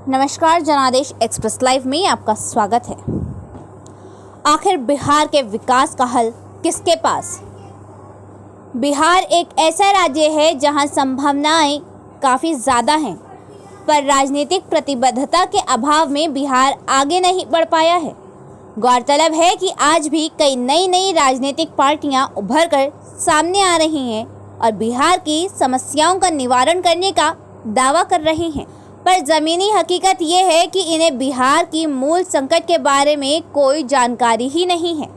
नमस्कार, जनादेश express live में आपका स्वागत है। आखिर बिहार के विकास का हल किसके पास? बिहार एक ऐसा राज्य है जहां संभावनाएं काफ़ी ज़्यादा हैं, पर राजनीतिक प्रतिबद्धता के अभाव में बिहार आगे नहीं बढ़ पाया है। गौरतलब है कि आज भी कई नई राजनीतिक पार्टियां उभर कर सामने आ रही हैं और बिहार की समस्याओं का निवारण करने का दावा कर रही हैं, पर ज़मीनी हकीकत ये है कि इन्हें बिहार की मूल संकट के बारे में कोई जानकारी ही नहीं है।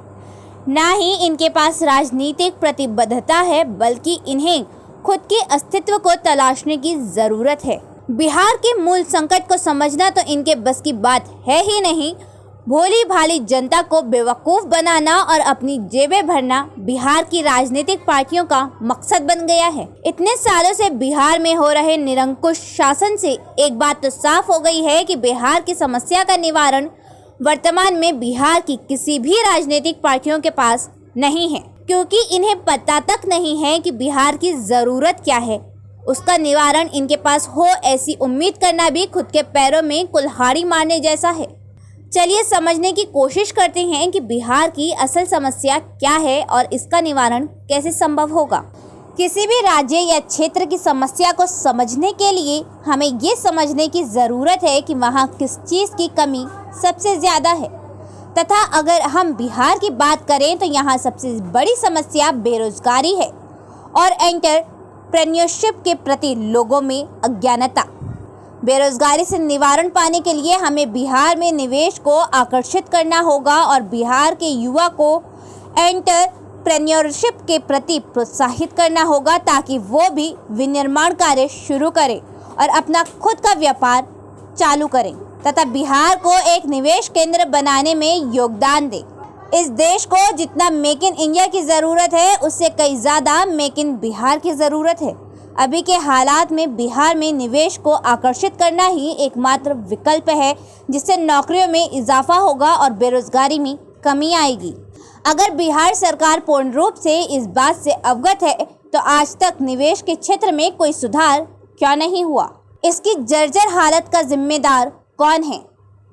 ना ही इनके पास राजनीतिक प्रतिबद्धता है, बल्कि इन्हें खुद के अस्तित्व को तलाशने की ज़रूरत है। बिहार के मूल संकट को समझना तो इनके बस की बात है ही नहीं। भोली भाली जनता को बेवकूफ़ बनाना और अपनी जेबें भरना बिहार की राजनीतिक पार्टियों का मकसद बन गया है। इतने सालों से बिहार में हो रहे निरंकुश शासन से एक बात तो साफ हो गई है कि बिहार की समस्या का निवारण वर्तमान में बिहार की किसी भी राजनीतिक पार्टियों के पास नहीं है, क्योंकि इन्हें पता तक नहीं है कि बिहार की ज़रूरत क्या है। उसका निवारण इनके पास हो, ऐसी उम्मीद करना भी खुद के पैरों में कुल्हाड़ी मारने जैसा है। चलिए समझने की कोशिश करते हैं कि बिहार की असल समस्या क्या है और इसका निवारण कैसे संभव होगा। किसी भी राज्य या क्षेत्र की समस्या को समझने के लिए हमें ये समझने की ज़रूरत है कि वहाँ किस चीज़ की कमी सबसे ज़्यादा है, तथा अगर हम बिहार की बात करें तो यहाँ सबसे बड़ी समस्या बेरोजगारी है और एंटरप्रेन्योरशिप के प्रति लोगों में अज्ञानता। बेरोजगारी से निवारण पाने के लिए हमें बिहार में निवेश को आकर्षित करना होगा और बिहार के युवा को एंटरप्रेन्योरशिप के प्रति प्रोत्साहित करना होगा, ताकि वो भी विनिर्माण कार्य शुरू करें और अपना खुद का व्यापार चालू करें तथा बिहार को एक निवेश केंद्र बनाने में योगदान दें। इस देश को जितना मेक इन इंडिया की ज़रूरत है, उससे कई ज़्यादा मेक इन बिहार की ज़रूरत है। अभी के हालात में बिहार में निवेश को आकर्षित करना ही एकमात्र विकल्प है, जिससे नौकरियों में इजाफा होगा और बेरोजगारी में कमी आएगी। अगर बिहार सरकार पूर्ण रूप से इस बात से अवगत है तो आज तक निवेश के क्षेत्र में कोई सुधार क्यों नहीं हुआ? इसकी जर्जर हालत का जिम्मेदार कौन है?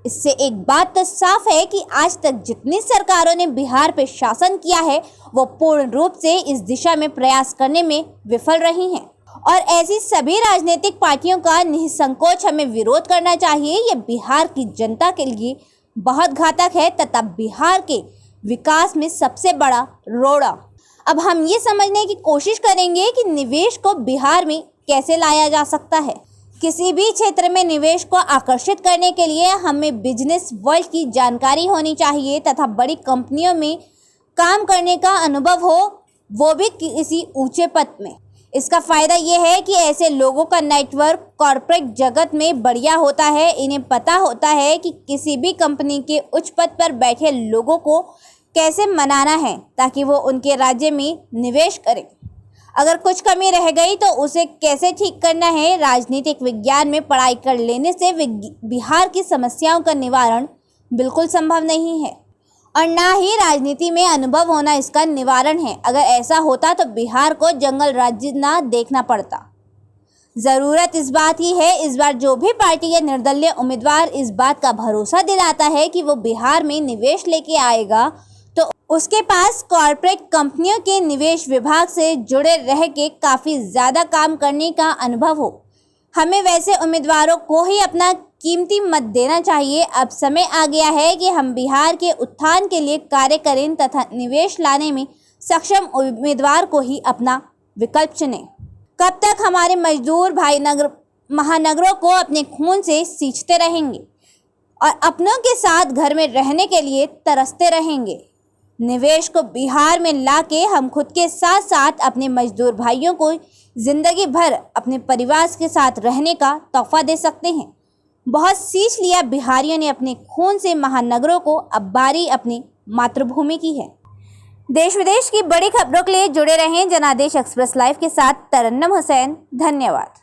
इससे एक बात तो साफ है कि आज तक जितनी सरकारों ने बिहार पर शासन किया है, वो पूर्ण रूप से इस दिशा में प्रयास करने में विफल रही हैं। और ऐसी सभी राजनीतिक पार्टियों का निसंकोच हमें विरोध करना चाहिए। ये बिहार की जनता के लिए बहुत घातक है तथा बिहार के विकास में सबसे बड़ा रोड़ा। अब हम ये समझने की कोशिश करेंगे कि निवेश को बिहार में कैसे लाया जा सकता है। किसी भी क्षेत्र में निवेश को आकर्षित करने के लिए हमें बिजनेस वर्ल्ड की जानकारी होनी चाहिए तथा बड़ी कंपनियों में काम करने का अनुभव हो, वो भी किसी ऊंचे पद में। इसका फ़ायदा ये है कि ऐसे लोगों का नेटवर्क कॉरपोरेट जगत में बढ़िया होता है। इन्हें पता होता है कि किसी भी कंपनी के उच्च पद पर बैठे लोगों को कैसे मनाना है ताकि वो उनके राज्य में निवेश करें। अगर कुछ कमी रह गई तो उसे कैसे ठीक करना है। राजनीतिक विज्ञान में पढ़ाई कर लेने से बिहार की समस्याओं का निवारण बिल्कुल संभव नहीं है और ना ही राजनीति में अनुभव होना इसका निवारण है। अगर ऐसा होता तो बिहार को जंगल राज्य ना देखना पड़ता। ज़रूरत इस बात की है, इस बार जो भी पार्टी या निर्दलीय उम्मीदवार इस बात का भरोसा दिलाता है कि वो बिहार में निवेश लेके आएगा, तो उसके पास कॉरपोरेट कंपनियों के निवेश विभाग से जुड़े रह के काफ़ी ज़्यादा काम करने का अनुभव हो। हमें वैसे उम्मीदवारों को ही अपना कीमती मत देना चाहिए। अब समय आ गया है कि हम बिहार के उत्थान के लिए कार्य करें तथा निवेश लाने में सक्षम उम्मीदवार को ही अपना विकल्प चुनें। कब तक हमारे मजदूर भाई महानगरों को अपने खून से सींचते रहेंगे और अपनों के साथ घर में रहने के लिए तरसते रहेंगे? निवेश को बिहार में लाके हम खुद के साथ साथ अपने मजदूर भाइयों को जिंदगी भर अपने परिवार के साथ रहने का तोहफा दे सकते हैं। बहुत सींच लिया बिहारियों ने अपने खून से महानगरों को, अब बारी अपनी मातृभूमि की है। देश विदेश की बड़ी खबरों के लिए जुड़े रहें जनादेश एक्सप्रेस लाइव के साथ। तरन्नुम हुसैन, धन्यवाद।